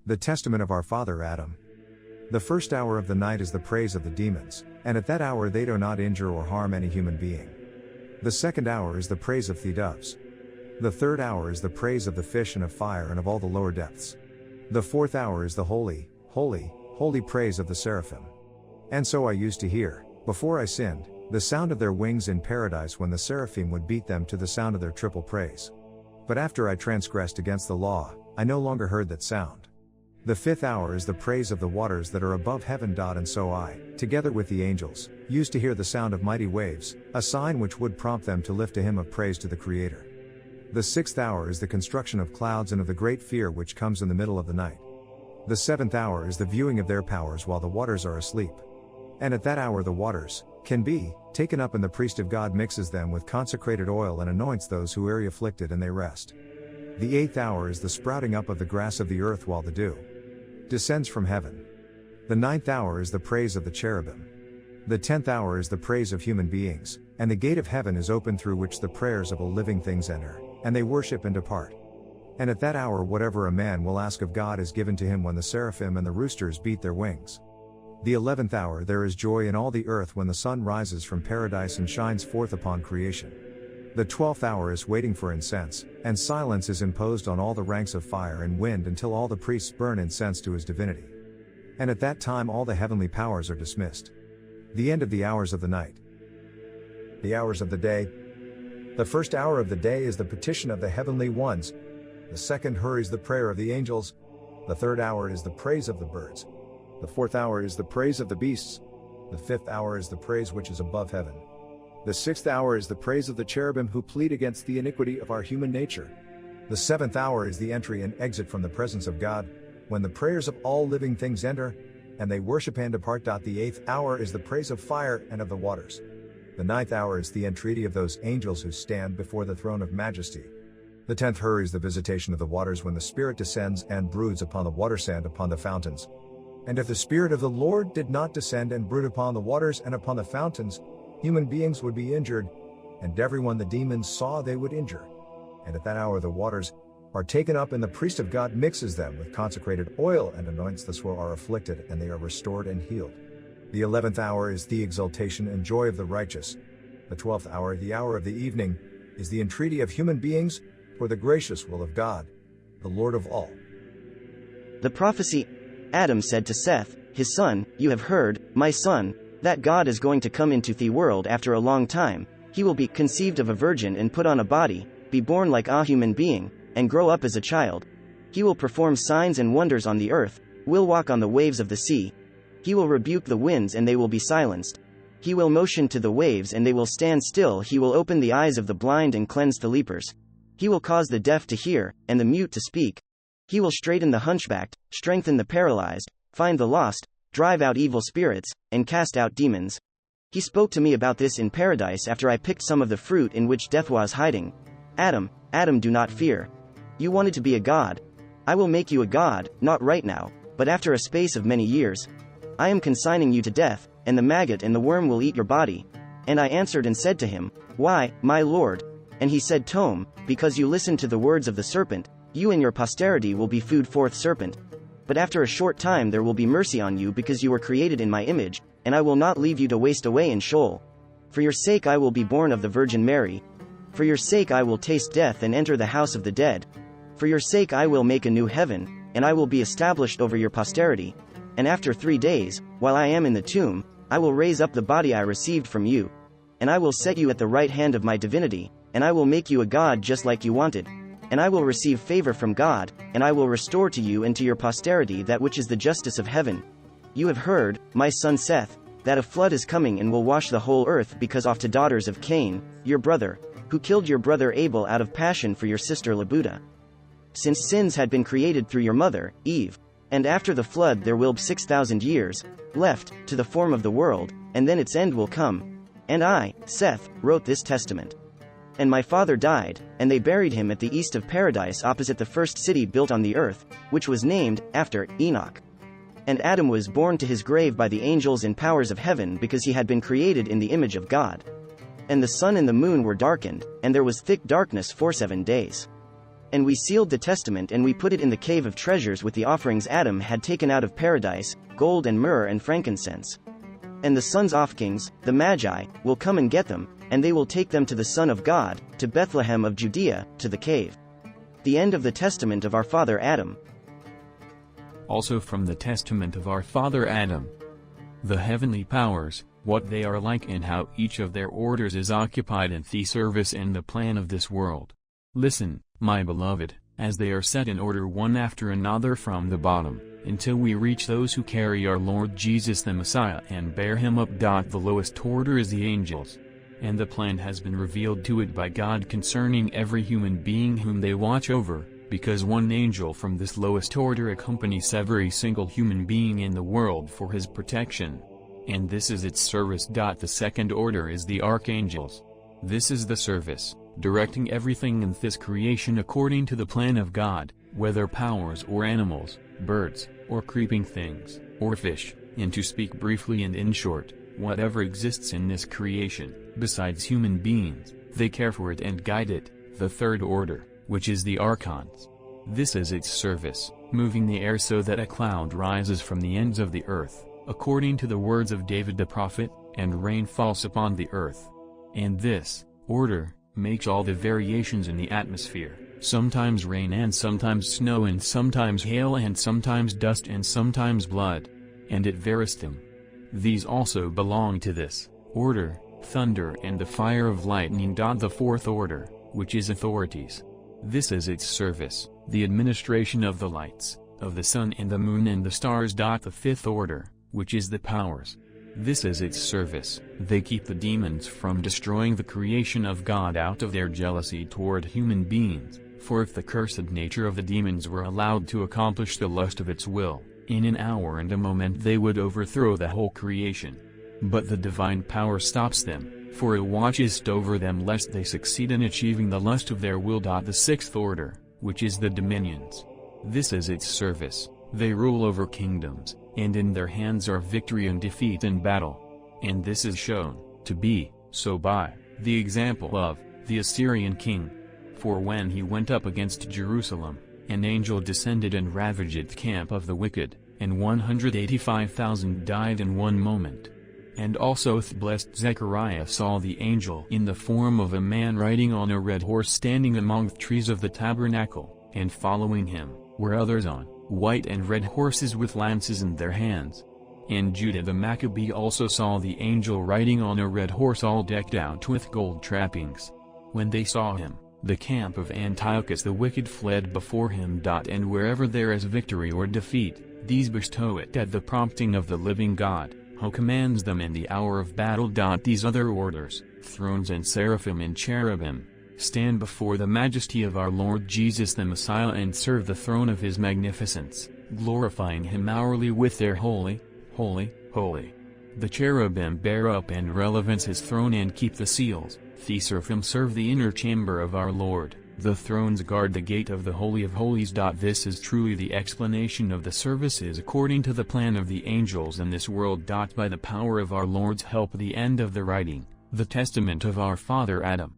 The testament of our father Adam. The first hour of the night is the praise of the demons, and at that hour they do not injure or harm any human being. The second hour is the praise of the doves. The third hour is the praise of the fish and of fire and of all the lower depths. The fourth hour is the holy, holy, holy praise of the seraphim. And so I used to hear, before I sinned, the sound of their wings in paradise when the seraphim would beat them to the sound of their triple praise. But after I transgressed against the law, I no longer heard that sound. The fifth hour is the praise of the waters that are above heaven. And so I, together with the angels, used to hear the sound of mighty waves, a sign which would prompt them to lift a hymn of praise to the Creator. The sixth hour is the construction of clouds and of the great fear which comes in the middle of the night. The seventh hour is the viewing of their powers while the waters are asleep. And at that hour the waters can be taken up, and the priest of God mixes them with consecrated oil and anoints those who are afflicted, and they rest. The eighth hour is the sprouting up of the grass of the earth while the dew descends from heaven. The ninth hour is the praise of the cherubim. The 10th hour is the praise of human beings, and the gate of heaven is opened through which the prayers of all living things enter, and they worship and depart. And at that hour whatever a man will ask of God is given to him when the seraphim and the roosters beat their wings. The 11th hour there is joy in all the earth when the sun rises from paradise and shines forth upon creation. The 12th hour is waiting for incense, and silence is imposed on all the ranks of fire and wind until all the priests burn incense to his divinity. And at that time all the heavenly powers are dismissed. The end of the hours of the night. The hours of the day. The first hour of the day is the petition of the heavenly ones. The second hurries the prayer of the angels. The third hour is the praise of the birds. The fourth hour is the praise of the beasts. The fifth hour is the praise which is above heaven. The sixth hour is the praise of the cherubim who plead against the iniquity of our human nature. The seventh hour is the entry and exit from the presence of God, when the prayers of all living things enter, and they worship and depart. The eighth hour is the praise of fire and of the waters. The ninth hour is the entreaty of those angels who stand before the throne of majesty. The 10th hurries the visitation of the waters when the Spirit descends and broods upon the water sand upon the fountains. And if the Spirit of the Lord did not descend and brood upon the waters and upon the fountains, human beings would be injured, and everyone the demons saw they would injure. And at that hour the waters are taken up, and the priest of God mixes them with consecrated oil and anoints those who are afflicted, and they are restored and healed. The 11th hour is the exaltation and joy of the righteous. The 12th hour, the hour of the evening, is the entreaty of human beings for the gracious will of God, the Lord of all. The prophecy. Adam said to Seth, his son, "You have heard, my son, that God is going to come into the world after a long time. He will be conceived of a virgin and put on a body, be born like a human being, and grow up as a child. He will perform signs and wonders on the earth, will walk on the waves of the sea. He will rebuke the winds and they will be silenced. He will motion to the waves and they will stand still. He will open the eyes of the blind and cleanse the lepers. He will cause the deaf to hear, and the mute to speak. He will straighten the hunchbacked, strengthen the paralyzed, find the lost, drive out evil spirits, and cast out demons. He spoke to me about this in paradise after I picked some of the fruit in which death was hiding. Adam, Adam, do not fear. You wanted to be a god. I will make you a god, not right now, but after a space of many years. I am consigning you to death, and the maggot and the worm will eat your body." And I answered and said to him, "Why, my Lord?" And he said, "Tome, because you listened to the words of the serpent, you and your posterity will be food forth serpent. But after a short time there will be mercy on you because you were created in my image, and I will not leave you to waste away in Sheol. For your sake I will be born of the Virgin Mary. For your sake I will taste death and enter the house of the dead. For your sake I will make a new heaven, and I will be established over your posterity. And after 3 days, while I am in the tomb, I will raise up the body I received from you. And I will set you at the right hand of my divinity, and I will make you a god just like you wanted. And I will receive favor from God, and I will restore to you and to your posterity that which is the justice of heaven. You have heard, my son Seth, that a flood is coming and will wash the whole earth because of the daughters of Cain, your brother, who killed your brother Abel out of passion for your sister Labuda. Since sins had been created through your mother, Eve. And after the flood there will be 6,000 years left to the form of the world, and then its end will come. And I, Seth, wrote this testament. And my father died, and they buried him at the east of paradise opposite the first city built on the earth, which was named after Enoch. And Adam was borne to his grave by the angels and powers of heaven because he had been created in the image of God. And the sun and the moon were darkened, and there was thick darkness for 7 days. And we sealed the testament and we put it in the cave of treasures with the offerings Adam had taken out of paradise, gold and myrrh and frankincense. And the sons of kings, the Magi, will come and get them, and they will take them to the Son of God, to Bethlehem of Judea, to the cave. The end of the testament of our father Adam. Also from the testament of our father Adam. The heavenly powers, what they are like and how each of their orders is occupied in the service and the plan of this world. Listen, my beloved, as they are set in order one after another from the bottom, until we reach those who carry our Lord Jesus the Messiah and bear him up. The lowest order is the angels. And the plan has been revealed to it by God concerning every human being whom they watch over, because one angel from this lowest order accompanies every single human being in the world for his protection. And this is its service. The second order is the archangels. This is the service, directing everything in this creation according to the plan of God, whether powers or animals, birds, or creeping things, or fish, and to speak briefly and in short, whatever exists in this creation, besides human beings, they care for it and guide it. The third order, which is the archons. This is its service, moving the air so that a cloud rises from the ends of the earth, according to the words of David the prophet, and rain falls upon the earth. And this order makes all the variations in the atmosphere, sometimes rain and sometimes snow and sometimes hail and sometimes dust and sometimes blood. And it varies them. These also belong to this order, thunder and the fire of lightning. The fourth order, which is authorities. This is its service, the administration of the lights, of the sun and the moon and the stars. The fifth order, which is the powers. This is its service, they keep the demons from destroying the creation of God out of their jealousy toward human beings, for if the cursed nature of the demons were allowed to accomplish the lust of its will, in an hour and a moment they would overthrow the whole creation. But the divine power stops them, for it watches over them lest they succeed in achieving the lust of their will. The sixth order, which is the dominions. This is its service, they rule over kingdoms, and in their hands are victory and defeat in battle. And this is shown to be so by the example of the Assyrian king. For when he went up against Jerusalem, an angel descended and ravaged the camp of the wicked, and 185,000 died in one moment. And also the blessed Zechariah saw the angel in the form of a man riding on a red horse standing among the trees of the tabernacle, and following him were others on white and red horses with lances in their hands. And Judah the Maccabee also saw the angel riding on a red horse all decked out with gold trappings. When they saw him, the camp of Antiochus the wicked fled before him. And wherever there is victory or defeat, these bestow it at the prompting of the living God, who commands them in the hour of battle. These other orders, thrones and seraphim and cherubim, stand before the majesty of our Lord Jesus the Messiah and serve the throne of his magnificence, glorifying him hourly with their holy, holy, holy. The cherubim bear up and relevance his throne and keep the seals. The seraphim serve the inner chamber of our Lord, the thrones guard the gate of the Holy of Holies. This is truly the explanation of the services according to the plan of the angels in this world. By the power of our Lord's help. The end of the writing, the testament of our father Adam.